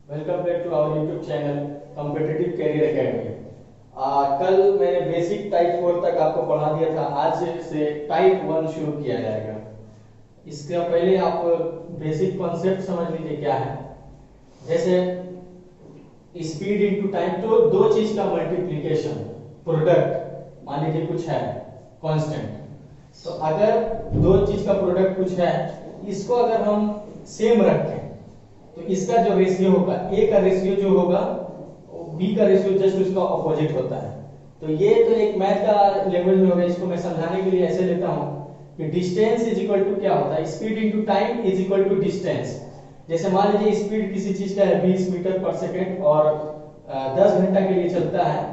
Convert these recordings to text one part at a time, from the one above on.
Welcome back to our YouTube channel competitive career academy. कल मैंने basic type 4 तक आपको पढ़ा दिया था। आज से टाइप 1 शुरू किया जाएगा। इसका पहले आप बेसिक कॉन्सेप्ट समझ लीजिए क्या है। जैसे स्पीड इनटू टाइम, तो दो चीज का मल्टीप्लिकेशन, प्रोडक्ट मान लीजिए कुछ है कांस्टेंट, तो अगर दो चीज का प्रोडक्ट कुछ है, इसको अगर हम सेम रखें तो इसका जो रेशियो होगा, ए का रेशियो जो होगा बी का रेशियो जस्ट उसका ऑपोजिट होता है। तो ये तो एक मैथ का लैंग्वेज में होगा। इसको मैं समझाने के लिए ऐसे लेता हूं कि डिस्टेंस इज इक्वल टू क्या होता है, speed into time is equal to distance. जैसे मान लीजिए स्पीड किसी चीज का है 20 मीटर पर सेकंड और 10 घंटा के लिए चलता है,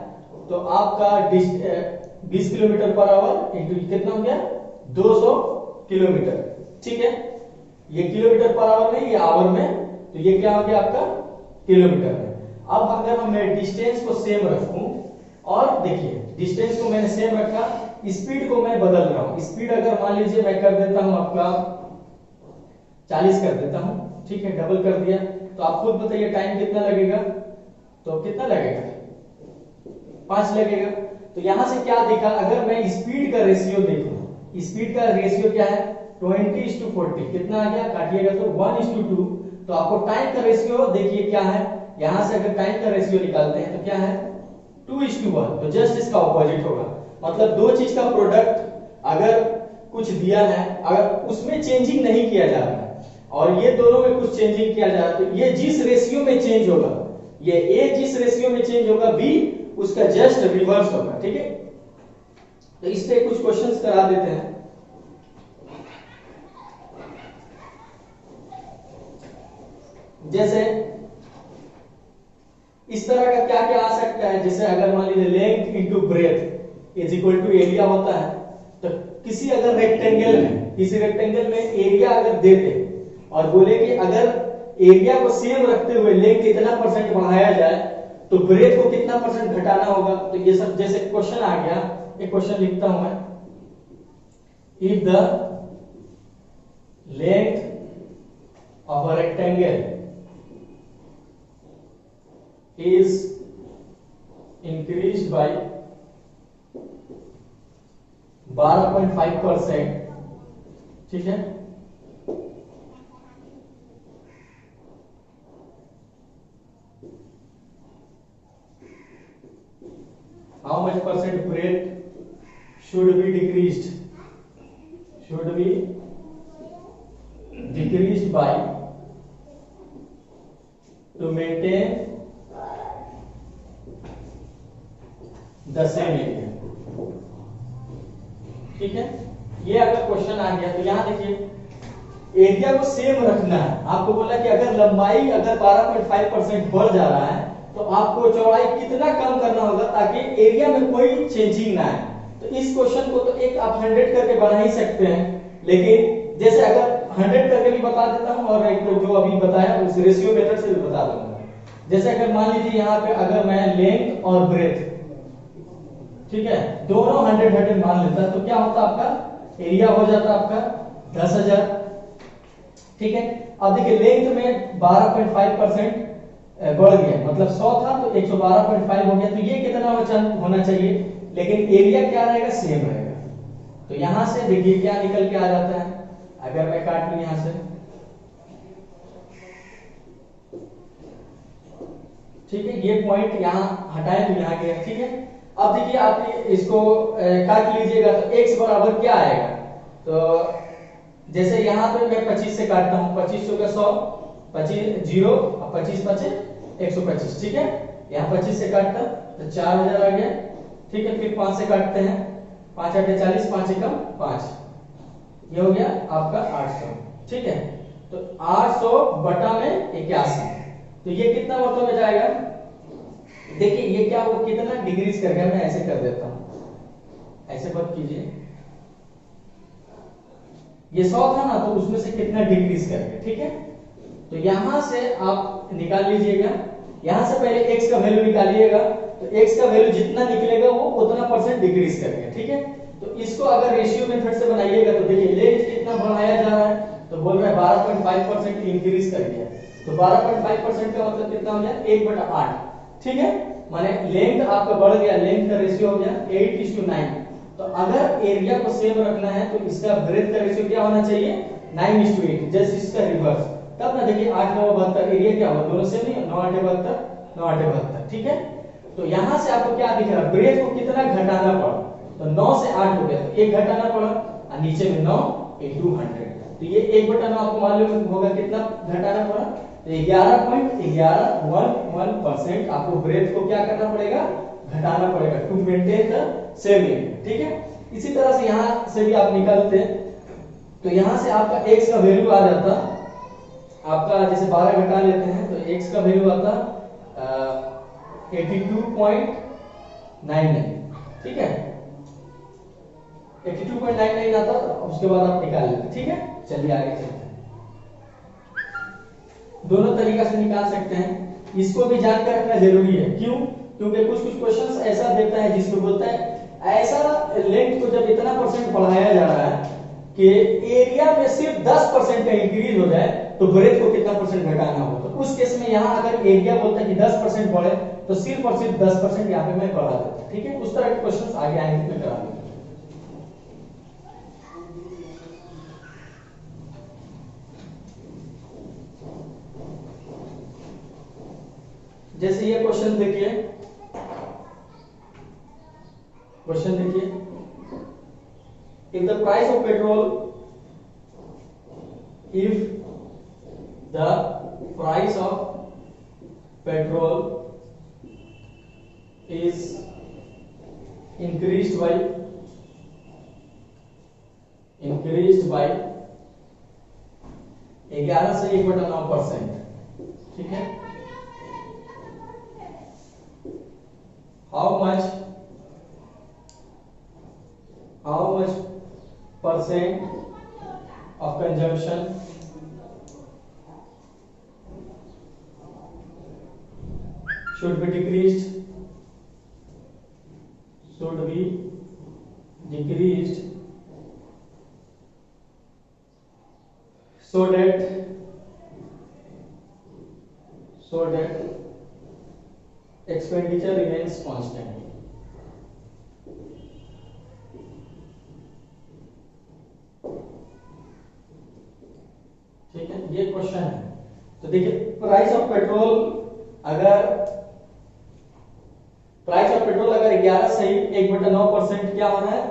तो आपका 20 किलोमीटर पर आवर इंटू कितना हो गया 200 किलोमीटर। ठीक है, ये किलोमीटर पर आवर में, ये आवर में, तो ये क्या हो गया आपका किलोमीटर में। अब अगर मैं डिस्टेंस को सेम रखूं, और देखिए डिस्टेंस को मैंने सेम रखा, स्पीड को मैं बदल रहा हूं। स्पीड अगर मान लीजिए मैं कर देता हूं आपका 40 कर देता हूं, ठीक है, डबल कर दिया, तो आप खुद बताइए टाइम कितना लगेगा। तो कितना लगेगा 5 लगेगा। तो यहां से क्या देखा, अगर मैं स्पीड का रेशियो देखूं, स्पीड का रेशियो क्या है 20:40, कितना आ गया, काटिएगा तो 1:2। तो आपको टाइम का रेशियो देखिए क्या है, यहां से अगर टाइम का रेशियो निकालते हैं तो क्या है 2:1, तो जस्ट इसका ऑपोजिट होगा। मतलब दो चीज का प्रोडक्ट अगर कुछ दिया है, अगर उसमें चेंजिंग नहीं किया जा रहा है और ये दोनों में कुछ चेंजिंग किया जा रहा है, तो ये जिस रेशियो में चेंज होगा, ये ए जिस रेशियो में चेंज होगा, बी उसका जस्ट रिवर्स होगा। ठीक है, तो इस पे कुछ क्वेश्चंस करा देते हैं। जैसे इस तरह का क्या क्या आ सकता है, जैसे अगर मान लीजिए length into breadth is equal to area होता है, तो किसी अगर रेक्टेंगल में, किसी रेक्टेंगल में एरिया अगर देते और बोले कि अगर एरिया को सेम रखते हुए लेंथ इतना परसेंट बढ़ाया जाए तो ब्रेथ को कितना परसेंट घटाना होगा। तो ये सब जैसे क्वेश्चन आ गया, एक क्वेश्चन लिखता हूं मैं, if the length of a rectangle is increased by 12.5%, ठीक है, how much percent breadth should be decreased by to maintain the same area. ठीक है, ये अगर क्वेश्चन आ गया तो यहां देखिए एरिया को सेम रखना है। आपको बोला कि अगर लंबाई अगर 12.5% बढ़ जा रहा है तो आपको चौड़ाई कितना कम करना होगा ताकि एरिया में कोई चेंजिंग ना आए। तो इस क्वेश्चन को तो एक आप 100 करके बना ही सकते हैं, लेकिन जैसे अगर 100 करके भी बता देता हूं और एक जो अभी बताया उस रेशियो मेथड से भी बता दूंगा। जैसे अगर मान लीजिए यहां पे अगर मैं लेंथ और ब्रेथ, ठीक है, दोनों 100 मान लेता तो क्या होता आपका एरिया हो जाता आपका 10,000। ठीक है, अब देखिए लेंथ में 12.5% बढ़ गया, मतलब 100 था तो 112.5 हो गया, तो ये कितना होना चाहिए, लेकिन एरिया क्या रहेगा सेम रहेगा। तो यहां से देखिए क्या निकल के आ जाता है, अगर मैं काट लूं यहां से, ठीक है, ये पॉइंट यहां हटाए तो यहां गया। ठीक है, अब देखिए आप इसको काट लीजिएगा तो x बराबर क्या आएगा। तो जैसे यहां पे मैं 25 से काटता हूं, 25 का 100, 25 0 और 25 बचे 125। ठीक है, यहां 25 से काटता तो 4000 आ गया। ठीक है, फिर 5 से काटते हैं, 5 8 40, 5 एकम 5, ये हो गया आपका 800। ठीक है, तो 800 बटा में 81, तो ये कितना मतलब में जाएगा। देखिए ये क्या वो कितना डिक्रीज कर गया, मैं ऐसे कर देता हूं, ऐसे मत कीजिए, ये 100 था ना तो उसमें से कितना डिक्रीज कर गया। ठीक है, तो यहां से आप निकाल लीजिएगा, यहां से पहले x का वैल्यू निकालिएगा, तो x का वैल्यू जितना निकलेगा वो उतना परसेंट डिक्रीज कर गया। ठीक है, तो इसको अगर रेशियो मेथड से बनाइएगा तो देखिए लेंथ कितना बढ़ाया जा रहा है, तो बोल रहा है 12.5% इंक्रीज कर दिया। तो 12.5% का मतलब कितना हो गया 1/8। ठीक है, माने लेंथ आपका बढ़ गया, लेंथ का रेशियो हो गया 8:9। तो अगर एरिया को सेम रखना है तो इसका ब्रेथ का रेशियो क्या होना चाहिए 9:8, जस्ट इसका रिवर्स। तब ना देखिए 8 9 72 एरिया क्या होगा, दोनों सेम नहीं है, 9 8 72 9 8 72। ठीक है, तो यहां से आपको क्या दिख रहा है, ब्रेथ को कितना घटाना पड़ा, तो 9 से 8 हो गया, तो 1 घटाना पड़ा और नीचे में 9 × 100। तो ये 1/9 आपको मालूम होगा कितना घटाना पड़ा, तो 11.11% आपको ब्रेथ को क्या करना पड़ेगा, घटाना पड़ेगा to maintain the same length. ठीक है, इसी तरह से यहां से भी आप निकालते हैं, तो यहां से आपका x का वैल्यू आ जाता, आपका जैसे 12 घटा लेते हैं तो x का वैल्यू आता 82.99। ठीक है, 82.99 आता, उसके बाद आप निकाल लेते। ठीक है, चलिए आगे चलते हैं। दोनों तरीका से निकाल सकते हैं, इसको भी जानकर रखना जरूरी है। क्यों? क्योंकि कुछ कुछ क्वेश्चंस ऐसा देता है जिसको बोलता है ऐसा लेंथ को जब इतना परसेंट बढ़ाया जा रहा है कि एरिया में सिर्फ 10% का इंक्रीज हो जाए तो ब्रेथ को कितना परसेंट घटाना हो। तो उस केस में यहां अगर एरिया बोलता है कि 10% बढ़े तो सिर्फ और सिर्फ 10% यहां पे मैं बढ़ा देता। ठीक है, उस तरह के क्वेश्चंस आगे आएंगे मैं करा दूंगा। जैसे ये क्वेश्चन देखिए, क्वेश्चन देखिए, if the price of petrol, if the price of petrol is increased by 11 से 1/9%, ठीक है, how much percent of consumption should be decreased so that expenditure remains constant। ठीक है, ये क्वेश्चन है। तो देखिए प्राइस ऑफ पेट्रोल अगर 11 से 1/9% क्या हो रहा है,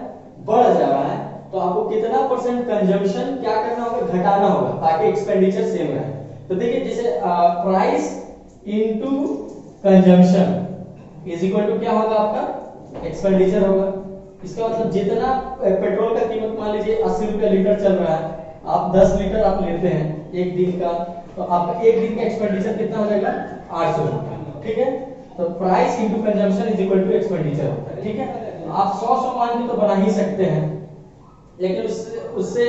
बढ़ जा रहा है, तो आपको कितना परसेंट कंजम्पशन क्या करना होगा, घटाना होगा ताकि एक्सपेंडिचर सेम रहे। तो देखिए जैसे price into consumption is equal to क्या होगा, आपका एक्सपेंडिचर होगा। इसका मतलब जितना पेट्रोल का कीमत मान लीजिए 80 रुपया लीटर चल रहा है, आप 10 लीटर आप लेते हैं एक दिन का, तो आपका एक दिन का एक्सपेंडिचर कितना हो जाएगा 800 रुपया। ठीक है, तो price into consumption is equal to expenditure होता है। ठीक है, तो आप 100 मान के तो बना ही सकते हैं, लेकिन उससे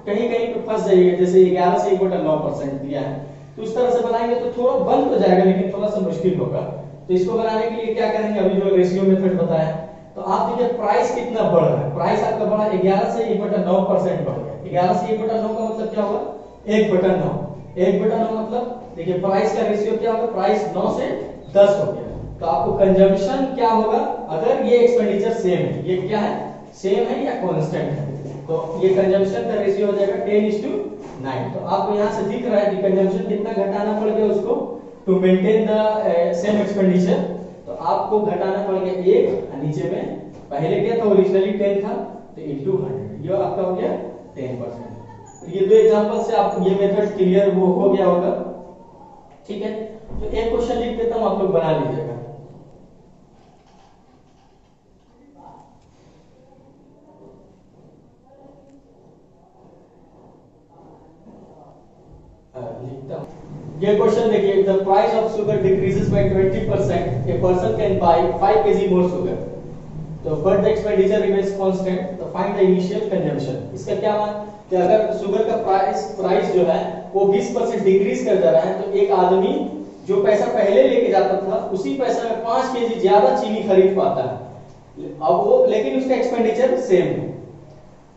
कहीं कहीं पे फंस जाइएगा। जैसे 11 से 1/9% दिया है, तो उस तरह से बनाएंगे तो थोड़ा बन तो जाएगा, लेकिन थोड़ा सा मुश्किल होगा। तो इसको बनाने के लिए क्या करेंगे, अभी जो रेशियो मेथड बताया, तो आप देखिए प्राइस कितना बढ़ रहा है, प्राइस आपका बढ़ा 11 से 1/9% बढ़ गया। 11 से 1/9 का मतलब क्या होगा, 1/9। 1/9 मतलब देखिए प्राइस का रेशियो क्या होगा, प्राइस 9 से 10 हो गया, तो आपको कंजम्पशन क्या होगा, अगर ये एक्सपेंडिचर सेम है, ये क्या है, सेम है या कांस्टेंट है, तो ये कंजम्पशन का रेशियो हो जाएगा 10:9। तो आपको यहां से दिख रहा है कि कंजम्पशन कितना घटाना पड़ गया उसको to maintain the same expenditure, तो आपको घटाना पड़ गया 1, नीचे में पहले क्या था, ओरिजिनली 10 था, तो इनटू 100, ये आपका हो गया 10%। तो ये दो एग्जांपल से आप ये मेथड क्लियर वो हो गया होगा। ठीक है, तो एक क्वेश्चन लिख देता हूं, आप लोग बना लीजिएगा। ये क्वेश्चन देखिए, the price of sugar decreases by 20%, a person can buy 5 kg more sugar, तो but the expenditure remains constant, तो फाइंड द इनिशियल कंजम्पशन। इसका क्या मान कि अगर शुगर का प्राइस जो है वो 20% डिक्रीज कर जा रहा है, तो एक आदमी जो पैसा पहले लेके जाता था उसी पैसा में 5 kg ज्यादा चीनी खरीद पाता है। अब वो लेकिन उसका एक्सपेंडिचर सेम है,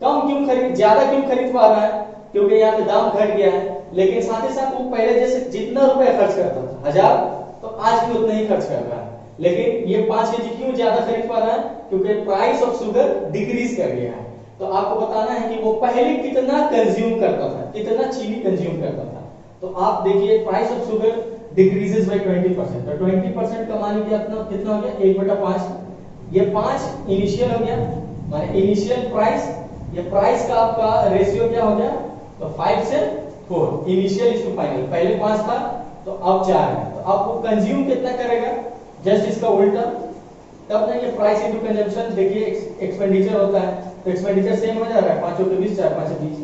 कम क्यों खरीद, ज्यादा क्यों खरीद पा रहा है, क्योंकि यहाँ पे दाम घट गया है, लेकिन साथ ही साथ वो पहले जैसे जितना रुपया खर्च करता था 1000, तो आज भी उतना ही खर्च कर रहा है। लेकिन ये 5 केजी क्यों ज्यादा खरीद पा रहा है? क्योंकि प्राइस ऑफ शुगर डिक्रीज कर गया है। तो आपको बताना है कि वो पहले कितना कंज्यूम करता था, कितना चीनी कंज्यूम करता था। तो आप देखिए price of sugar decreases by 20%, तो 20% कमाने के अपना कितना हो गया 1/5। ये 5 इनिशियल हो गया, माने इनिशियल प्राइस, ये प्राइस का आपका रेशियो क्या हो गया, तो 5 से 4 इनिशियल इज टू फाइनल। पहले 5 था तो अब 4 है, तो अब वो कंज्यूम कितना करेगा, जस्ट इसका उल्टा। तब ना ये प्राइस इनटू कंजम्पशन, देखिए एक्सपेंडिचर होता है तो एक्सपेंडिचर सेम हो जा रहा है, 5 के 20, 4 5 20।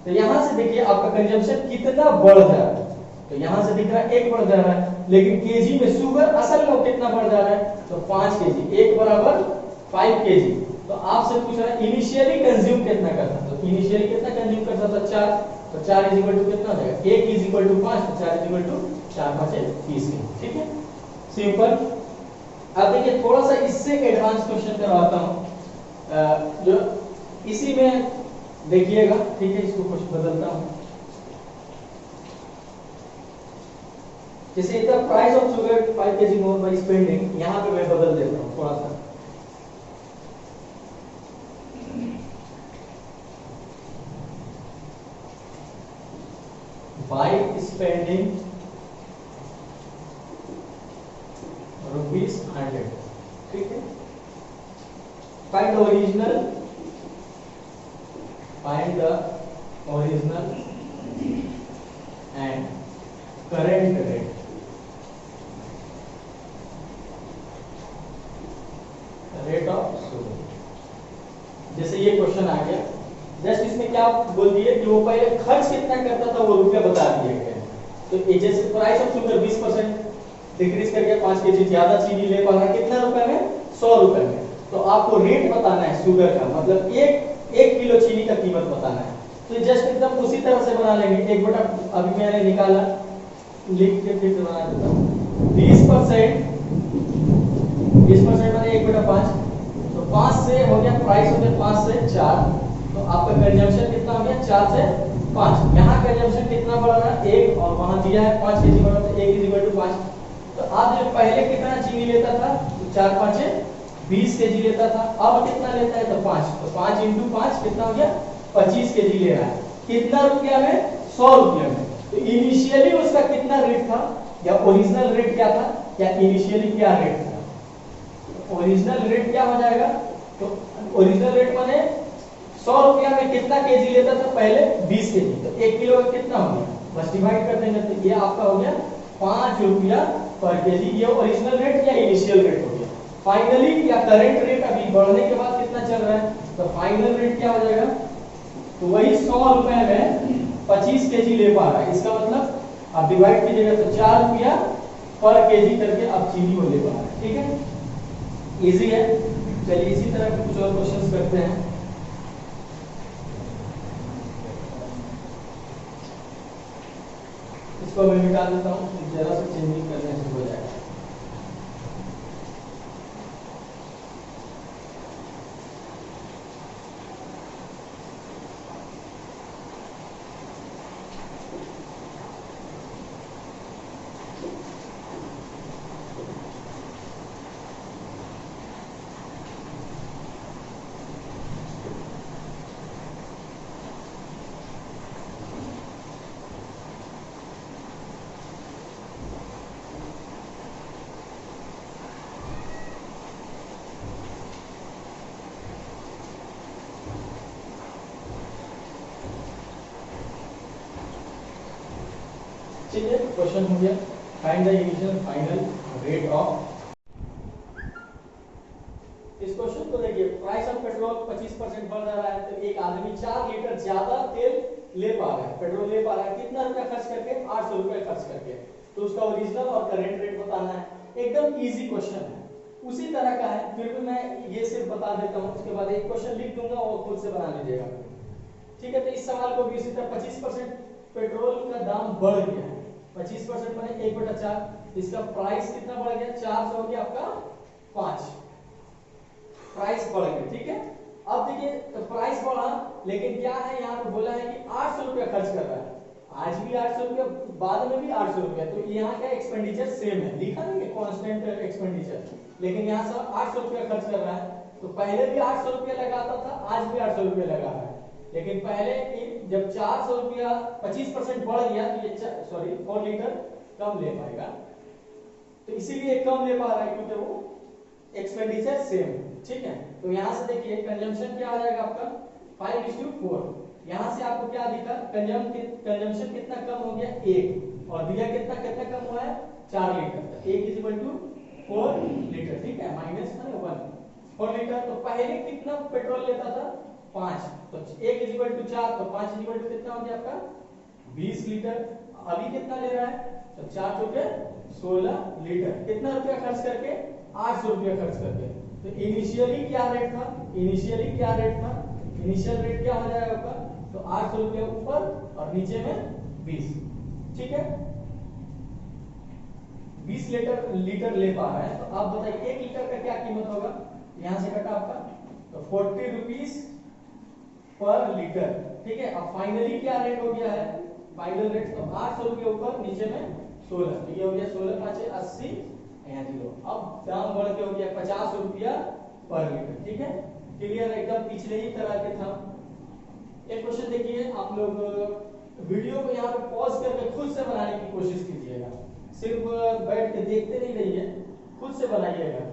तो यहां से देखिए आपका कंजम्पशन कितना बढ़ जा रहा है, तो यहां से दिख रहा है 1 बढ़ जा रहा है, लेकिन केजी में शुगर असल में कितना बढ़ जा रहा है, तो 5 केजी, 1 बराबर 5 केजी। तो आपसे पूछ रहा है इनिशियली कंज्यूम कितना करता, तो इनिशियली कितना कंज्यूम करता था 4, तो 4 इज इक्वल टू कितना हो जाएगा, 1 इज इक्वल टू 5, तो 4 इज इक्वल टू 4 5 30 के। ठीक है, सिंपल। अब देखिए थोड़ा सा इससे एडवांस क्वेश्चन करवाता हूं, जो इसी में देखिएगा। ठीक है, इसको कुछ बदलता हूं, जैसे the price of sugar 5 KG more by spending, यहां पे मैं बदल देता हूं थोड़ा सा। By spending ₹100। ठीक है, find the original and current rate. Rate of sugar, जैसे ये क्वेश्चन आ गया, जस्ट इसमें क्या बोल दिए कि वो पहले खर्च कितना करता था वो रुपया बता दिए गए। तो जैसे प्राइस ऑफ शुगर 20% डिक्रीज करके 5 केजी ज्यादा चीनी ले पा रहा है, कितना रुपए में, 100 रुपए में। तो आपको रेट बताना है शुगर का, मतलब एक किलो चीनी का कीमत बताना है। तो जस्ट एकदम उसी तरह से बना लेंगे, 1/, अभी मैंने निकाला, लिख के फिर से बना देता हूं। 20% माने 1/5, तो 5 से हो गया, प्राइस हो गया 5 से 4, तो आपका कंजम्पशन कितना हो गया 4 से 5। यहाँ कंजम्पशन कितना बढ़ रहा है 1, और वहां दिया है 5 केजी बढ़ रहा है, 1 इज इक्वल टू 5। तो आप जो पहले कितना चीनी लेता था, तो 4 5 20 केजी लेता था, अब कितना लेता है, तो 5, तो 5 इंटू 5 कितना हो गया 25 केजी ले रहा है। कितना रुपया में, 100 रुपया में। तो इनिशियली उसका कितना रेट था, या ओरिजिनल रेट क्या था, या इनिशियली क्या रेट था। ओरिजिनल रेट क्या हो जाएगा, तो ओरिजिनल रेट माने 100 रुपया में कितना केजी लेता था पहले, 20 केजी, तो 1 किलो का कितना हो गया, बस डिवाइड कर देंगे, तो ये आपका हो गया 5 रुपया पर केजी। ये ओरिजिनल रेट या इनिशियल रेट हो गया। फाइनली या करंट रेट अभी बढ़ने के बाद कितना चल रहा है, तो फाइनल रेट क्या हो जाएगा, तो वही 100 रुपए में 25 केजी ले पा रहा है। इसका मतलब आप डिवाइड कीजिएगा तो 4 रुपया पर केजी करके आप चीनी को ले पा रहे हैं। ठीक है, इजी है। चलिए इसी तरह के कुछ और क्वेश्चंस करते हैं। इसको मैं मिटा देता हूँ, जरा सा चेंजिंग करने से हो जाएगा। ठीक है, क्वेश्चन हो गया, find the initial final rate of. इस क्वेश्चन को देखिए, प्राइस ऑफ पेट्रोल 25% बढ़ रहा है, तो एक आदमी 4 लीटर ज्यादा तेल ले पा रहा है, पेट्रोल ले पा रहा है, कितना रुपया खर्च करके, 800 रुपया खर्च करके। तो उसका ओरिजिनल और करंट रेट बताना है। एकदम इजी क्वेश्चन है, उसी तरह का है, फिर भी मैं ये सिर्फ बता देता हूँ, उसके बाद एक क्वेश्चन लिख दूंगा और खुद से बना लीजिएगा। ठीक है, तो इस सवाल को भी इसी तरह 25% पेट्रोल का दाम बढ़ गया है, 25% माने 1/4, इसका प्राइस कितना बढ़ गया, 4 से हो गया आपका 5, प्राइस बढ़ गया। ठीक है, अब देखिए तो प्राइस बढ़ा, लेकिन क्या है यहाँ पे बोला है कि 800 रुपया खर्च कर रहा है। आज भी 800 रुपया, बाद में भी 800 रुपया, तो यहाँ क्या एक्सपेंडिचर सेम है, लिखा नहीं है कांस्टेंट एक्सपेंडिचर, लेकिन यहाँ से 800 रुपया खर्च कर रहा है। तो पहले भी 800 रुपया लगाता था, आज भी 800 रुपया लगा रहा है, लेकिन पहले जब 400 रुपया 25% बढ़ गया तो ये 4 लीटर कम ले पाएगा, तो इसीलिए कम ले पा रहा है क्योंकि वो एक्सपेंडिचर सेम है। ठीक है, तो यहां से देखिए कंजम्पशन क्या आ जाएगा आपका 5:4। यहां से आपको क्या दिखा, कंजम्पशन कितना कम हो गया 1, और दिया कितना कितना कम हुआ है 4 लीटर, 1 = 4 लीटर। ठीक है, माइनस 4 लीटर। तो पहले कितना पेट्रोल लेता था 5, तो 1 = 4, तो 5 = कितना हो गया आपका 20 लीटर। अभी कितना ले रहा है, तो 4 चौके 16 लीटर। कितना रुपया खर्च करके 800 रुपया खर्च करके। तो इनिशियली क्या रेट था, इनिशियल रेट क्या हो जाएगा आपका, तो 800 रुपया ऊपर और नीचे में 20। ठीक है, 20 लीटर ले पा रहा है। तो आप बताइए 1 लीटर का क्या कीमत होगा, यहां से कटा आपका, तो 40 रुपीज पर लीटर। ठीक है, अब फाइनली क्या रेट हो गया है, फाइनल रेट तो 800 रुपये ऊपर, नीचे में 16, तो ये हो गया 16 5 80, यहाँ 0। अब दाम बढ़ के हो गया 50 रुपया पर लीटर। ठीक है, क्लियर, एकदम पिछले ही तरह के था। एक क्वेश्चन देखिए, आप लोग वीडियो को यहाँ पे पॉज करके खुद से बनाने की कोशिश कीजिएगा, सिर्फ बैठ के देखते नहीं रहिए, खुद से बनाइएगा।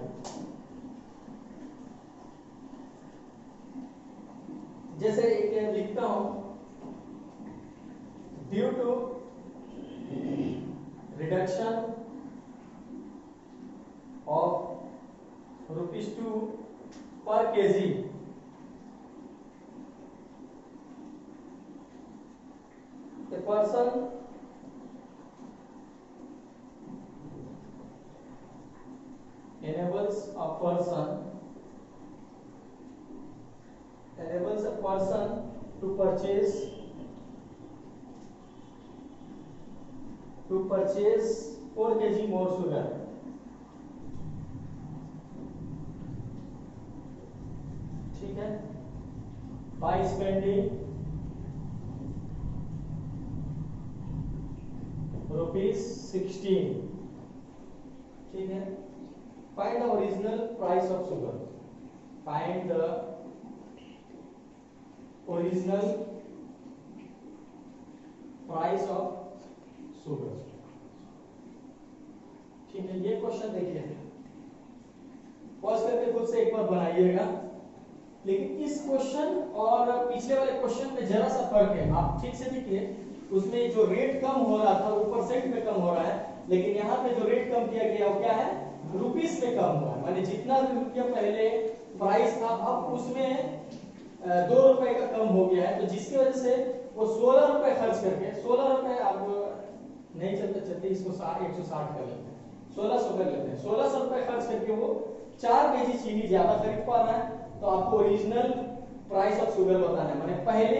जैसे एक लिखता हूं, due to reduction of ₹2 per kg, a person enables a person to purchase 4 kg more sugar by spending ₹16। ठीक है, find the original price of sugar, find the original price of sugar। ठीक है, ये क्वेश्चन देखिए, pause करके खुद से एक बार बनाइएगा। लेकिन इस क्वेश्चन और पिछले वाले क्वेश्चन में जरा सा फर्क है, आप ठीक से देखिए, उसमें जो रेट कम हो रहा था वो परसेंट में कम हो रहा है, लेकिन यहाँ पे जो रेट कम किया गया वो क्या है, रुपीस में कम हुआ है। माने जितना भी रुपया पहले प्राइस था, अब उसमें 2 रुपए का कम हो गया है, तो जिसकी वजह से वो 16 रुपए खर्च करके, 16 रुपए आप नहीं चलते इसको 160 कर लेते हैं, 1600 कर लेते हैं, 1600 रुपए खर्च करके वो 4 केजी चीनी ज्यादा खरीद पा रहा है। तो आपको ओरिजिनल प्राइस ऑफ शुगर बताना है, माने पहले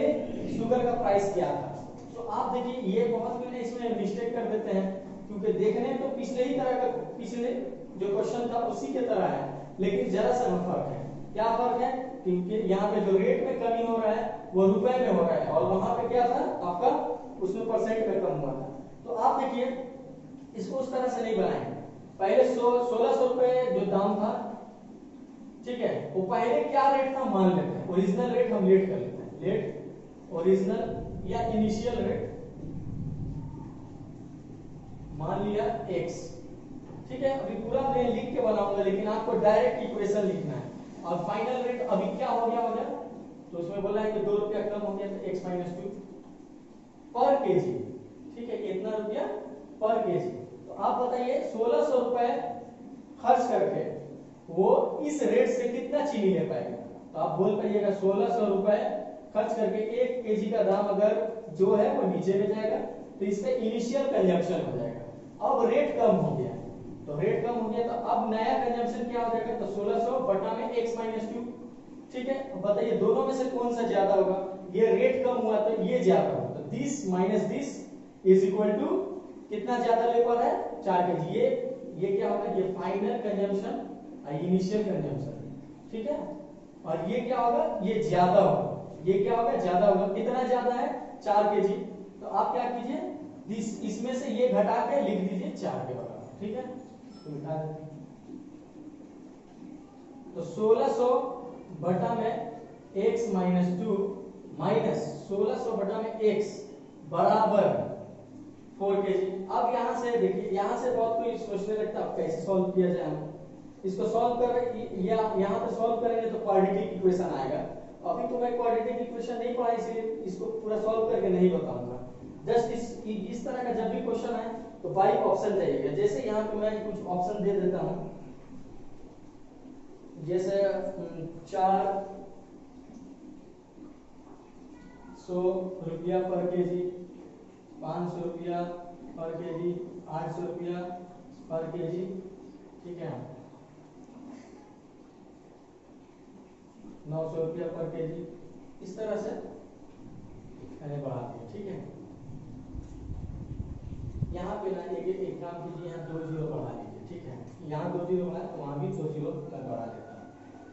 शुगर का प्राइस क्या था। तो आप देखिए, ये बहुत मैंने इसमें मिस्टेक कर देते हैं, क्योंकि देखने में तो पिछले ही तरह का, पिछले जो क्वेश्चन था उसी के तरह है, लेकिन जरा सा फर्क है। क्या फर्क है, क्योंकि यहाँ पे जो रेट में कमी हो रहा है वो रुपए में हो रहा है, और वहां पे क्या था आपका, उसमें परसेंट में कम हुआ था। तो आप देखिए, इसको उस तरह से नहीं बनाएंगे। पहले 1600 रुपए जो दाम था, ठीक है, वो पहले क्या रेट था मान लेते हैं, ओरिजिनल रेट हम लेट कर लेते हैं, लेट ओरिजिनल या इनिशियल रेट मान लिया x। ठीक है, अभी पूरा मैं लिख के बनाऊंगा, लेकिन आपको डायरेक्ट इक्वेशन लिखना है। और फाइनल रेट अभी क्या हो गया वजह, तो उसमें बोला है कि 2 रुपया कम हो गया, तो x - 2 पर केजी। ठीक है, कितना रुपया पर केजी। तो आप बताइए 1600 रुपए खर्च करके वो इस रेट से कितना चीनी ले पाएगा। तो आप बोल पाइएगा 1600 रुपए खर्च करके 1 केजी का दाम अगर जो है वो नीचे में जाएगा, तो इसमें इनिशियल कंजम्पशन हो जाएगा। अब रेट कम हो गया, तो रेट कम हो गया, तो अब नया कंजम्पशन क्या हो जाएगा, तो 1600 बटा में x - 2। ठीक है, अब बताइए दोनों में से कौन सा ज्यादा होगा, ये रेट कम हुआ तो ये ज्यादा होगा, तो this minus this is equal to कितना ज्यादा ले पा रहा है 4 केजी। ये क्या होगा, ये फाइनल कंजम्पशन इनिशियल कंजम्पशन। ठीक है, और ये क्या होगा, ये ज्यादा होगा, ये क्या होगा ज्यादा होगा, कितना ज्यादा है 4 केजी। तो आप क्या कीजिए, इसमें से ये घटा के लिख दीजिए 4 के बराबर, ठीक है। तो मिटा देते हैं, तो 1600 बटा में x माइनस 2 माइनस 1600 बटा में x बराबर 4 kg। अब यहाँ से देखिए, यहाँ से बहुत कोई सोचने लगता है कैसे सॉल्व किया जाए। हम इसको सॉल्व कर रहे या यहाँ पे सॉल्व करेंगे तो क्वाड्रेटिक इक्वेशन आएगा। अभी तो मैं क्वाड्रेटिक इक्वेशन नहीं पढ़ा, इसलिए इसको पूरा सॉल्व करके नहीं बताऊंगा। जस्ट इस तरह का जब भी क्वेश्चन आए तो बाई ऑप्शन जाइएगा। जैसे यहाँ पे मैं कुछ ऑप्शन दे देता हूँ, जैसे 400 रुपया पर केजी, 500 रुपया पर केजी, 800 रुपया पर केजी, ठीक है, 900 रुपया पर केजी, इस तरह से मैंने बढ़ा दिया, ठीक है। यहाँ पे ना एक काम कीजिए, यहाँ 2 जीरो बढ़ा लीजिए, ठीक है। यहाँ 2 जीरो बढ़ा तो वहाँ भी 2 जीरो मैं बढ़ा देता हूँ,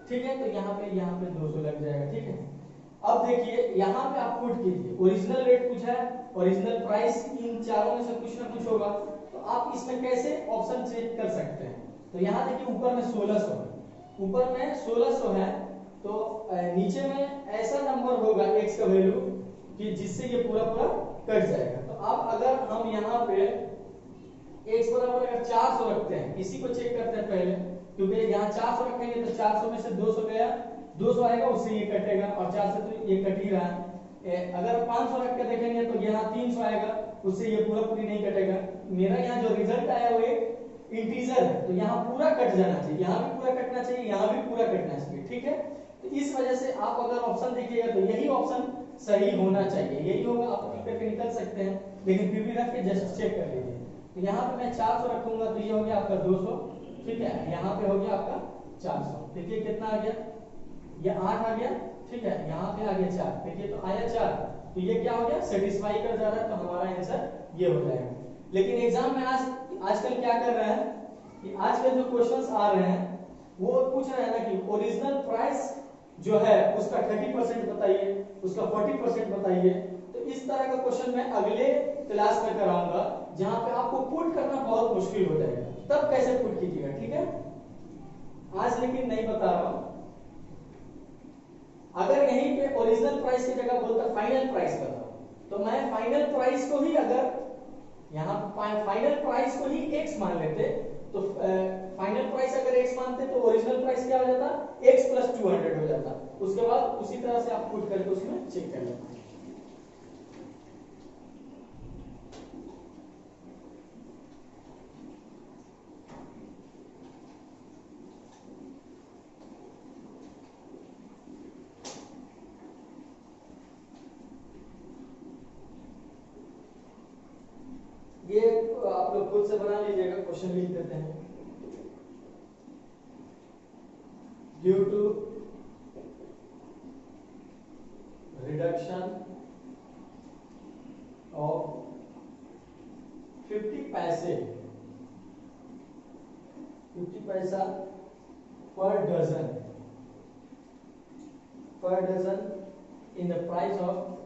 ठीक है। तो यहाँ पे 200 लग जाएगा, ठीक है। अब देखिए यहाँ पे आप पुट कीजिए, ओरिजिनल रेट पूछा है, ओरिजिनल प्राइस, इन चारों में से कुछ ना कुछ होगा। तो आप इसमें कैसे ऑप्शन चेक कर सकते हैं। तो यहाँ देखिए ऊपर में 1600 है, ऊपर में 1600 है, तो नीचे में ऐसा नंबर होगा x का वैल्यू कि जिससे ये पूरा कट जाएगा। तो अब अगर हम यहाँ पे x बराबर अगर 400 रखते हैं, इसी को चेक करते हैं पहले, क्योंकि यहाँ 400 रखेंगे तो 400 में से 200 गया, 200 आएगा, उससे ये कटेगा, और 4 से तो ये कट ही रहा है। अगर 500 रख के देखेंगे तो यहाँ 300 आएगा, उससे ये पूरी नहीं कटेगा। मेरा यहाँ जो रिजल्ट आया वो एक इंटीजर है, तो यहाँ पूरा कट जाना चाहिए, यहाँ भी पूरा कटना चाहिए, यहाँ भी पूरा कटना चाहिए, ठीक है। तो इस वजह से आप अगर ऑप्शन देखिएगा तो यही ऑप्शन सही होना चाहिए, यही होगा। आप टिक करके निकल सकते हैं, लेकिन फिर भी रख के जस्ट चेक कर लीजिए। तो यहाँ पे मैं 400 रखूंगा तो ये हो गया आपका 200, ठीक है। यहाँ पे हो गया आपका 400, देखिए कितना आ गया, ये 8 आ गया, ठीक है। यहाँ पे आ गया 4, देखिए तो आया 4, तो ये क्या हो गया, सेटिस्फाई कर जा रहा है, तो हमारा आंसर ये हो जाएगा। लेकिन एग्जाम में आजकल क्या कर रहा है कि आजकल जो क्वेश्चंस आ रहे हैं वो पूछ रहे हैं ना कि ओरिजिनल प्राइस जो है उसका 30% बताइए, उसका 40% बताइए। तो इस तरह का क्वेश्चन मैं अगले क्लास में कराऊंगा, जहां पे आपको पुट करना बहुत मुश्किल हो जाएगा, तब कैसे पुट कीजिएगा, ठीक है। आज लेकिन नहीं बता रहा हूं। अगर यहीं पे ओरिजिनल प्राइस की जगह बोलता फाइनल प्राइस बताओ, तो मैं फाइनल प्राइस को ही, अगर यहाँ फाइनल प्राइस को ही x मान लेते, तो फाइनल प्राइस अगर x मानते तो ओरिजिनल प्राइस क्या हो जाता, x प्लस 200 हो जाता। उसके बाद उसी तरह से आप पुट करके उसमें चेक कर लेते। ये आप लोग खुद से बना लीजिएगा, क्वेश्चन लिख देते हैं। ड्यू टू रिडक्शन ऑफ 50 पैसे, 50 पैसा पर dozen in the price of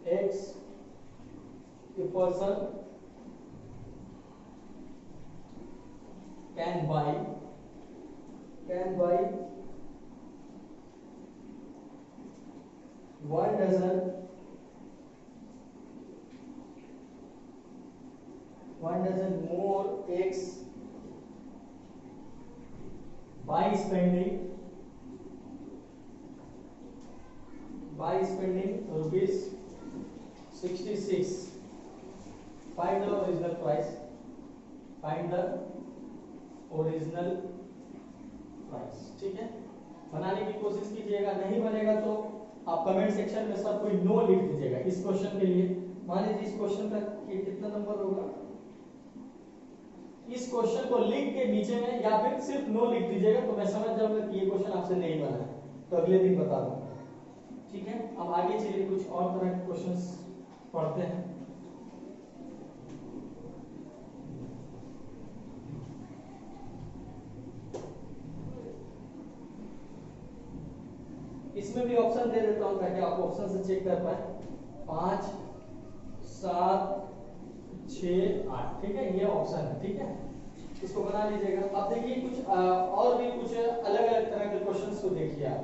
X, a person can buy 1 dozen more eggs by spending rupees 66. Find the original price. ठीक है, बनाने की कोशिश कीजिएगा। नहीं बनेगा तो आप कमेंट सेक्शन में सब कोई नो लिख दीजिएगा इस क्वेश्चन के लिए। मान लीजिए इस क्वेश्चन का कितना नंबर होगा, इस क्वेश्चन को लिख के नीचे में या फिर सिर्फ नो लिख दीजिएगा, तो मैं समझ जाऊंगा कि ये क्वेश्चन आपसे नहीं बना है, तो अगले दिन बता दूंगा, ठीक है। अब आगे चलिए कुछ और तरह के क्वेश्चंस पढ़ते हैं। इसमें भी ऑप्शन दे देता हूं ताकि आप ऑप्शन से चेक कर पाए। 5 7 6 8, ठीक है, ये ऑप्शन है, ठीक है, इसको बना लीजिएगा। अब देखिए कुछ और भी कुछ अलग अलग तरह के क्वेश्चंस को देखिए आप।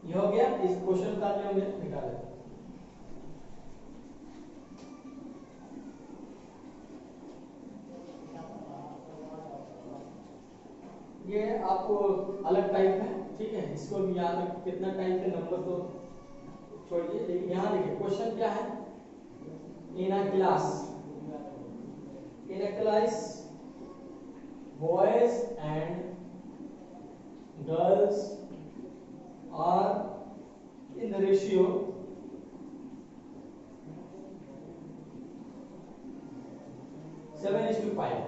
ये हो गया, इस क्वेश्चन निकालने होंगे, निकाले। ये आपको अलग टाइप है, ठीक है, इसको भी याद रख, कितना टाइप के नंबर तो छोड़िए। लेकिन यहाँ देखिए क्वेश्चन क्या है, in a class boys and girls are in the ratio 7:5,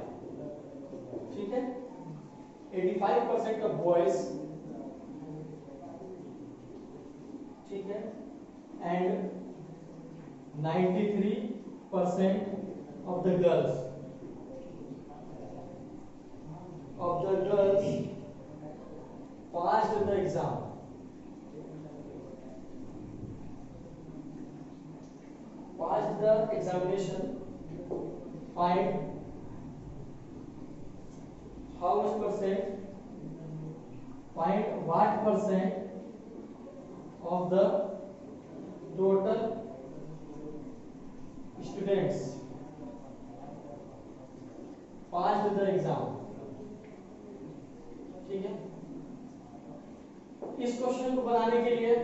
ठीक है। 85% of boys, ठीक है, and 93% of the girls passed the exam. Passed the examination. Find how much percent? Find what percent of the total students passed the exam. ठीक है। इस question को बनाने के लिए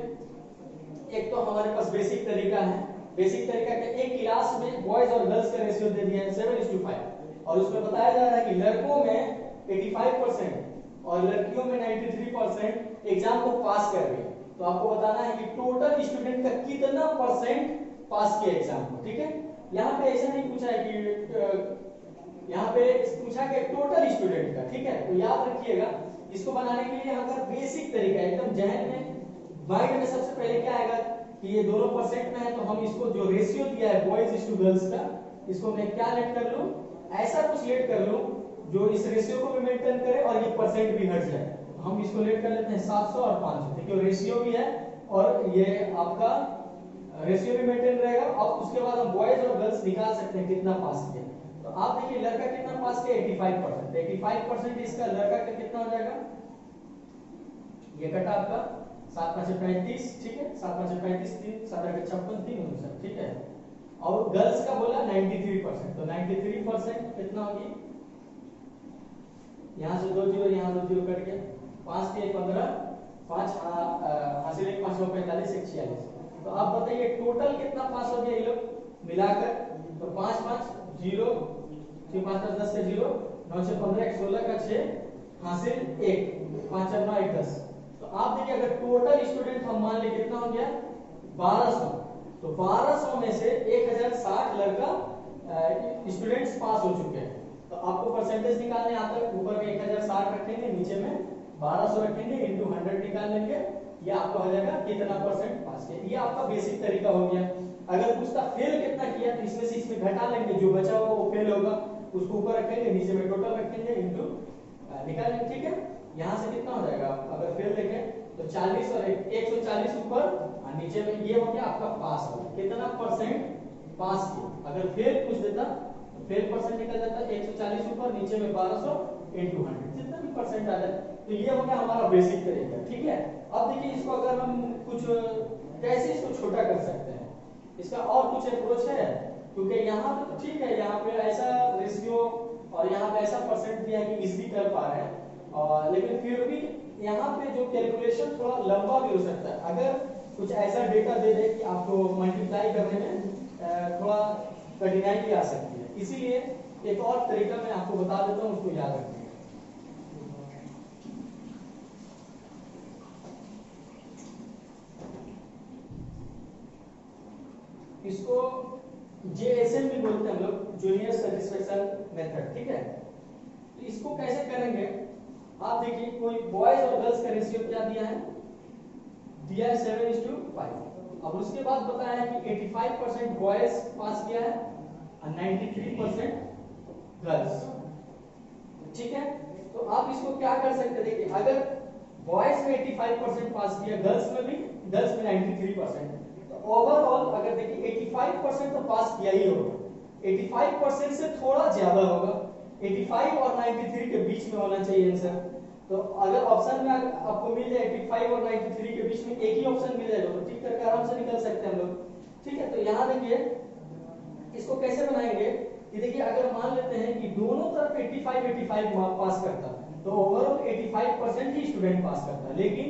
एक तो हमारे पास बेसिक तरीका है। बेसिक तरीका क्या, एक क्लास में बॉयज और गर्ल्स का रेशियो दे दिया है 7:5 और उसमें बताया जा रहा है कि लड़कों में 85% और लड़कियों में 93% एग्जाम को पास कर गए। तो आपको बताना है कि टोटल स्टूडेंट का कितना परसेंट पास किया एग्जाम को, ठीक है। यहाँ पे ऐसा नहीं पूछा है कि यहाँ पे पूछा कि टोटल स्टूडेंट का, ठीक है। तो याद रखिएगा, इसको बनाने के लिए यहाँ का बेसिक तरीका एकदम जहन में माइंड में सबसे पहले क्या आएगा कि ये दोनों परसेंट में है, तो हम इसको जो रेशियो दिया है बॉयज टू गर्ल्स का, इसको मैं क्या लेट कर लूं, ऐसा कुछ लेट कर लूं जो इस रेशियो को भी मेंटेन करे और ये परसेंट भी हट जाए। तो हम इसको लेट कर लेते हैं 700 और 500, देखिए रेशियो भी है और ये आपका रेशियो भी मेंटेन रहेगा। और उसके बाद हम बॉयज और गर्ल्स निकाल सकते हैं कितना पास किया। तो आप देखिए लड़का कितना पास किया, 85%। 85% इसका लड़का का कितना हो जाएगा, ये कटा आपका 7 5 35, ठीक है, 7 5 35 3 7 8 56 3 59, ठीक है। और गर्ल्स का बोला 93%, तो 93% कितना होगी, यहां से 2 जीरो, यहां 2 जीरो कट गया, 5 के 15, 5 हासिल 1 5 45 1 46। तो आप बताइए टोटल कितना पास हो गया ये लोग मिलाकर, तो 5 5 0 6 5 10 का 0 9 6 15 1 16 का 6 हासिल 1 5 4 9 1 10। तो आप देखिए अगर टोटल स्टूडेंट हम मान ले कितना हो गया 1200, तो 1200 में से 1060 लड़का स्टूडेंट्स पास हो चुके हैं। तो आपको परसेंटेज निकालने आता है, ऊपर में 1060 रखेंगे, नीचे में 1200 रखेंगे, इनटू 100 निकाल लेंगे, ये आपका हो जाएगा कितना परसेंट पास किया। ये आपका बेसिक तरीका हो गया। अगर पूछता फेल कितना किया तो इसमें से इसमें घटा लेंगे, जो बचा हुआ वो फेल होगा उसको ऊपर रखेंगे, नीचे में टोटल रखेंगे, इनटू निकालेंगे, ठीक है। यहाँ से कितना हो जाएगा, अगर फेल देखें तो 40 और 140 ऊपर और नीचे में ये हो गया आपका पास हो गया, कितना परसेंट पास किया। अगर फेल पूछ देता तो फेल परसेंट निकल जाता 140 ऊपर, नीचे में 1200 इनटू 100, जितना भी परसेंट आ जाए। तो ये हो गया हमारा बेसिक तरीका, ठीक है। अब देखिए इसको अगर हम कुछ कैसे इसको छोटा कर सकते हैं, इसका और कुछ अप्रोच है, क्योंकि यहाँ पे तो ठीक है, यहाँ पे ऐसा रेशियो और यहाँ पे ऐसा परसेंट दिया है कि इजीली कर पा रहे हैं, और लेकिन फिर भी यहाँ पे जो कैलकुलेशन थोड़ा लंबा भी हो सकता है। अगर कुछ ऐसा डेटा दे दे कि आपको मल्टीप्लाई करने में थोड़ा कठिनाई भी आ सकती है, इसीलिए एक और तरीका मैं आपको बता देता हूँ, उसको याद रखिए। इसको JSM भी बोलते हैं हम लोग, जूनियर सेटिस्फेक्शन मेथड, ठीक है। तो इसको कैसे करेंगे, आप देखिए कोई बॉयज और गर्ल्स का रेशियो क्या दिया है, 7:5। अब उसके बाद बताया है कि 85% बॉयज पास किया है और 93% गर्ल्स, ठीक है। तो आप इसको क्या कर सकते हैं, देखिए अगर बॉयज में 85% पास किया, गर्ल्स में भी, गर्ल्स में 93%। तो ओवरऑल अगर देखिए 85% तो पास किया ही होगा, 85% से थोड़ा ज्यादा होगा, 85 और 93 के बीच में होना चाहिए आंसर। तो अगर ऑप्शन में आपको मिल जाए 85 और 93 के बीच में एक ही ऑप्शन मिल जाएगा तो ठीक करके आराम से निकल सकते हैं हम लोग। ठीक है, तो यहाँ देखिए इसको कैसे बनाएंगे कि देखिए अगर मान लेते हैं कि दोनों तरफ 85 पास करता तो ओवरऑल 85% ही स्टूडेंट पास करता, लेकिन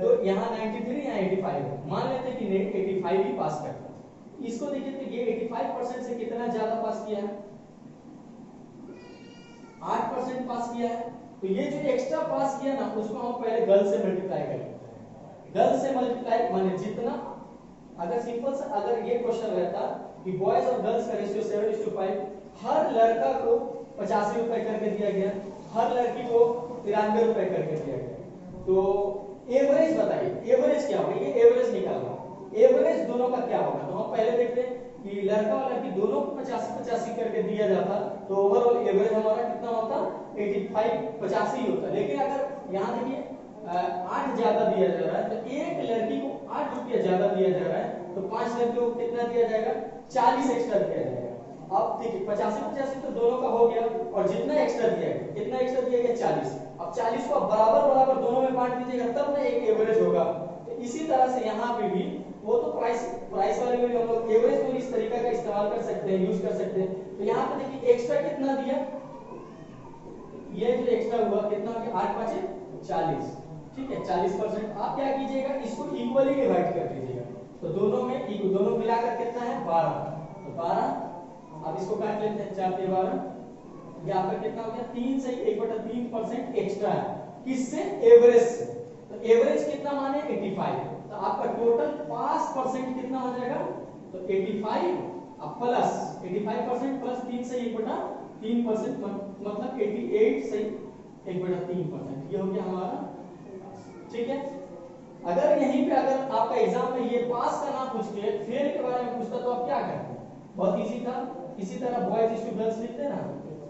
तो यहाँ 93 या 85 है, मान लेते हैं कि 85 ही पास करता। इसको देखिए तो ये 85% से कितना ज्यादा पास किया है, 8% पास किया है। तो ये जो एक्स्ट्रा पास किया ना उसको हम पहले गर्ल से मल्टीप्लाई करेंगे। गर्ल से मल्टीप्लाई माने जितना, अगर सिंपल सा अगर ये क्वेश्चन रहता कि बॉयज और गर्ल्स का रेशियो 7:5, हर लड़का को 85 रुपए करके दिया गया, हर लड़की को 93 रुपए करके दिया गया, तो एवरेज बताइए, एवरेज क्या होगा, ये एवरेज निकालना, एवरेज दोनों का क्या होगा। तो हम पहले देखते हैं कि लड़का और लड़की दोनों को 85 करके दिया जाता तो ओवरऑल एवरेज हमारा कितना होता, 85 होता। लेकिन अगर यहाँ देखिए 8 ज्यादा दिया जा रहा है तो एक लड़की को 8 रुपया ज्यादा दिया जा रहा है, तो 5 लड़कियों को कितना दिया जाएगा, 40 एक्स्ट्रा दिया जाएगा। अब देखिए 85 तो दोनों का हो गया, और जितना एक्स्ट्रा दिया गया, कितना एक्स्ट्रा दिया गया, 40। अब 40 को बराबर बराबर दोनों में बांट दीजिएगा तब ना एक एवरेज होगा। तो इसी तरह से यहाँ पे भी वो तो प्राइस वाले में हम लोग एवरेज को इस तरीका का इस्तेमाल कर सकते हैं, यूज कर सकते हैं। तो यहाँ पे देखिए एक्स्ट्रा कितना दिया, ये जो एक्स्ट्रा हुआ कितना हो गया, 8 5 40, ठीक है 40%। आप क्या कीजिएगा, इसको इक्वली डिवाइड कर दीजिएगा, तो दोनों में दोनों मिलाकर कितना है 12, तो 12 अब इसको काट लेते हैं, 4 3 12, ये आपका कितना हो गया 3 से 1/3% एक्स्ट्रा है, किससे, एवरेज से। तो एवरेज कितना माने 85, तो आपका टोटल 5% कितना हो जाएगा, तो 85 प्लस 85% प्लस 3 से 1/3%, मतलब 88 से 1/3%, ये हो गया हमारा। ठीक है, अगर यहीं पे अगर आपका एग्जाम में ये पास का ना पूछ के फेल के बारे में पूछता तो आप क्या करते, बहुत इजी था। इसी तरह बॉयज इस टू गर्ल्स लिखते ना,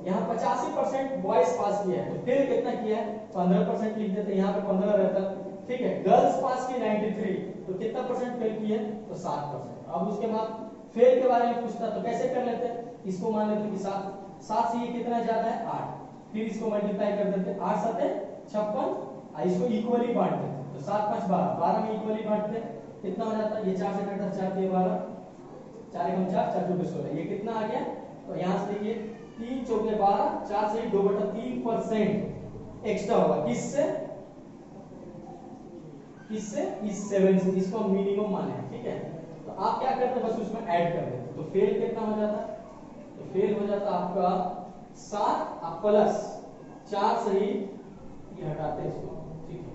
यहाँ 85% बॉयज पास किया है तो फेल कितना किया है, 15% लिख देते, यहाँ पे 15 रहता। ठीक है, गर्ल्स पास की 93, तो कितना परसेंट फेल किया है, तो 7%। अब उसके बाद फेल के बारे में पूछता तो कैसे कर लेते हैं, इसको मान लेते कि 7 से ये कितना ज्यादा है 8, फिर इसको मल्टीप्लाई कर देते, 8 7 56, इसको इक्वली बांट देते, तो 7 5 12, 12 में इक्वली बांटते हैं, कितना हो जाता है, ये 4 से कटा 4 3 12, 4 1 4 4 2 16, ये कितना आ गया, तो यहाँ से देखिए 3 4 12, 4 से 2/3% एक्स्ट्रा होगा, किससे, इस 7 से, इसको हम मिनिमम माने हैं। ठीक है, तो आप क्या करते हैं, बस उसमें ऐड कर देते, तो फेल कितना हो जाता, तो फेल हो जाता आपका 7 प्लस 4 सही, ये हटाते हैं इसको, ठीक है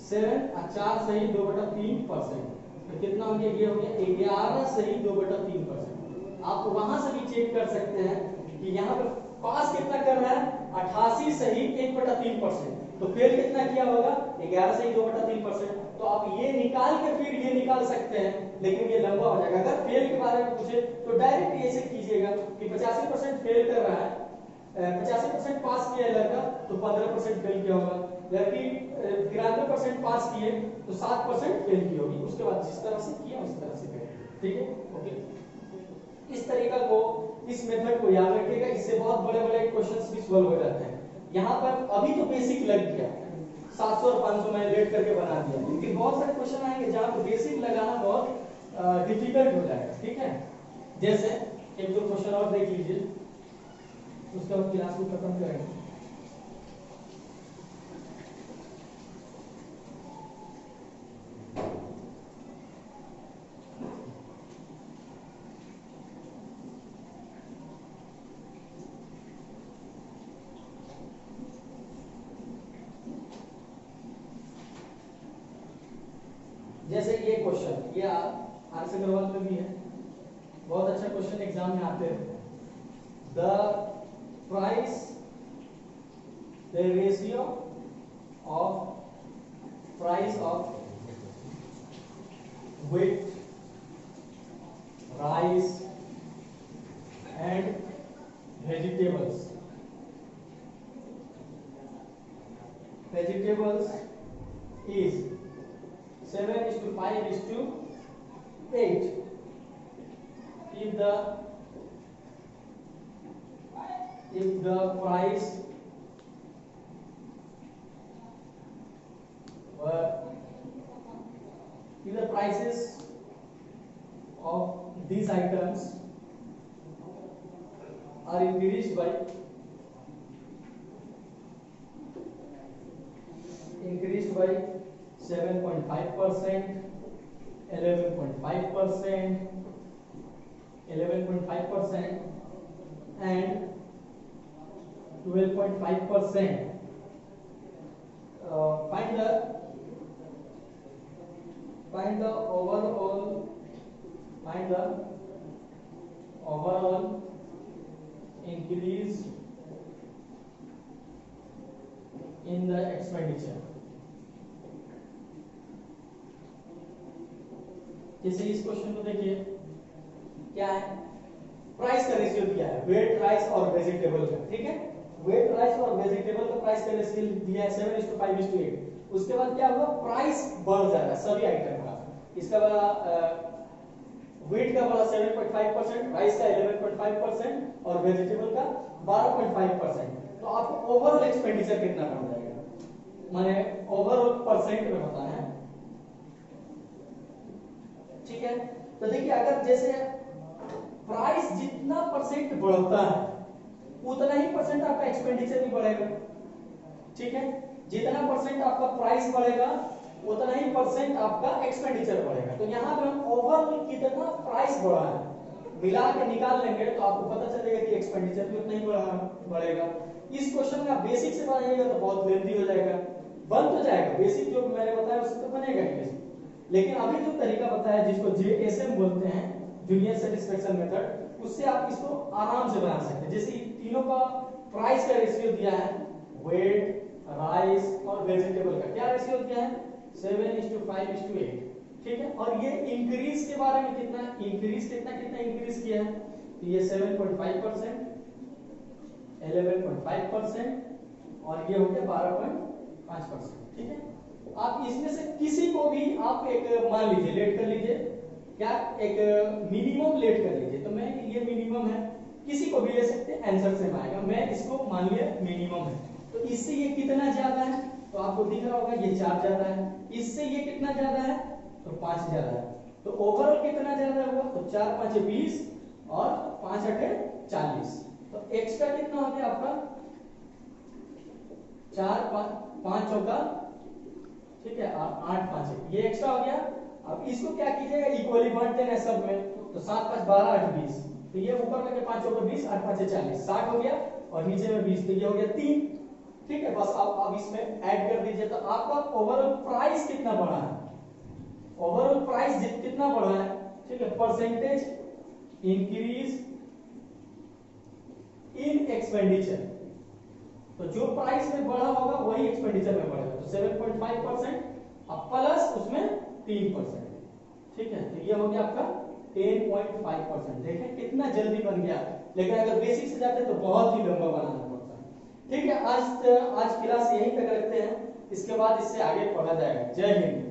7 और 4 सही 2/3%, तो कितना हो गया, ये हो गया 11 सही 2/3%। आप वहां से भी चेक कर सकते हैं कि यहाँ पे पास कितना कर रहा है, 88 सही 1/3%, तो फेल कितना किया होगा, 11 सही 2/3%। तो आप ये निकाल के फिर ये निकाल सकते हैं, लेकिन ये लंबा हो जाएगा। अगर फेल के बारे में पूछे तो डायरेक्ट ऐसे कीजिएगा कि 85% फेल कर रहा है, 85% पास किया है लड़का तो 15% फेल किया होगा, लड़की 93% पास किए तो 7% फेल की होगी। उसके बाद जिस तरह से किया उस तरह से करें। ठीक है, ओके, इस तरीका को, इस मेथड को याद रखिएगा, इससे बहुत बड़े बड़े क्वेश्चंस भी सॉल्व हो जाते हैं। यहाँ पर अभी तो बेसिक लग गया, 700 और 500 मैंने लेट करके बना दिया, लेकिन बहुत सारे क्वेश्चन आएंगे जहाँ पे बेसिक लगाना बहुत डिफिकल्ट हो जाएगा। ठीक है, जैसे एक दो क्वेश्चन और देख लीजिए, उसके बाद क्लास को खत्म करेंगे। जैसे ये क्वेश्चन, ये आर.एस. अग्रवाल में भी है, बहुत अच्छा क्वेश्चन एग्जाम में आते हैं। The price, the ratio of price of wheat, rice and vegetables is 7:5:8. If the price if the prices of these items are increased by 7.5%, 11.5%, 11.5% and 12.5%, find the overall increase in the expenditure. जैसे इस question को देखिए, क्या है, price का ratio दिया है, wait rice और वेजिटेबल का, ठीक है, वेट राइस और वेजिटेबल का प्राइस का रेशियो दिया है 7:5:8। उसके बाद क्या हुआ, प्राइस बढ़ जा रहा है सभी आइटम का, इसका बड़ा वेट का बड़ा 7.5%, राइस का 11.5% और वेजिटेबल का 12.5%। तो आपको ओवरऑल एक्सपेंडिचर कितना पड़ जाएगा, माने ओवरऑल परसेंट में बताना है, ठीक है। तो देखिए, अगर जैसे प्राइस जितना परसेंट बढ़ता है उतना ही परसेंट आपका एक्सपेंडिचर भी बढ़ेगा, ठीक है, जितना परसेंट आपका प्राइस बढ़ेगा उतना ही परसेंट आपका एक्सपेंडिचर बढ़ेगा। तो यहाँ पे हम ओवरऑल कितना प्राइस बढ़ा है मिला के निकाल लेंगे तो आपको पता चलेगा कि एक्सपेंडिचर भी उतना ही बढ़ेगा। इस क्वेश्चन में आप बेसिक से बनाइएगा तो बहुत लेंथी हो जाएगा, बन तो जाएगा, बेसिक जो मैंने बताया उससे तो बनेगा ही, लेकिन अभी जो तरीका बताया जिसको JSM बोलते हैं, जूनियर सेटिस्फेक्शन मेथड, उससे आप इसको आराम से बना सकते हैं। जैसे तीनों का प्राइस का रेशियो दिया है, वेट, राइस और वेजिटेबल का क्या रेशियो दिया है, 7:5:8, ठीक है। और ये इंक्रीज के बारे में कितना इंक्रीज किया है, तो ये 7.5%, 11.5% और ये हो गया 12.5%, ठीक है। आप इसमें से किसी को भी आप एक मान लीजिए, लेट कर लीजिए, क्या एक मिनिमम लेट कर लीजिए, तो मैं ये मिनिमम है, किसी को भी ले सकते हैं, आंसर सेम आएगा। मैं इसको मान लिया मिनिमम है, तो इससे ये कितना ज्यादा है, तो आपको दिख रहा होगा ये 4 ज्यादा है, इससे ये कितना ज्यादा है, तो 5 ज्यादा है। तो ओवरऑल कितना ज्यादा हुआ, तो 4 5 20 और 5 8 40। तो एक्स्ट्रा कितना हो गया आपका, 4 5 चौका, ठीक है, 8 5 ये एक्स्ट्रा हो गया। अब इसको क्या कीजिएगा, इक्वली बांट देना है सब में, तो 7 5 12 8 20, तो ये ऊपर लगे 5 चौका 20, 8 5 40, 60 हो गया और नीचे में 20, तो ये हो गया 3, ठीक है। बस आप अब इसमें ऐड कर दीजिए, तो आपका ओवरऑल प्राइस कितना बढ़ा है, ओवरऑल प्राइस कितना बढ़ा है, ठीक है, परसेंटेज इंक्रीज इन एक्सपेंडिचर, तो जो प्राइस में बढ़ा होगा वही एक्सपेंडिचर में बढ़ेगा, तो 7.5% अब प्लस उसमें 3%, ठीक है। तो ये हो गया आपका 10.5%। देखें कितना जल्दी बन गया, लेकिन अगर बेसिक से जाते तो बहुत ही लंबा बनाना पड़ता है, ठीक है। आज क्लास यहीं तक रखते हैं, इसके बाद इससे आगे पढ़ा जाएगा। जय हिंद।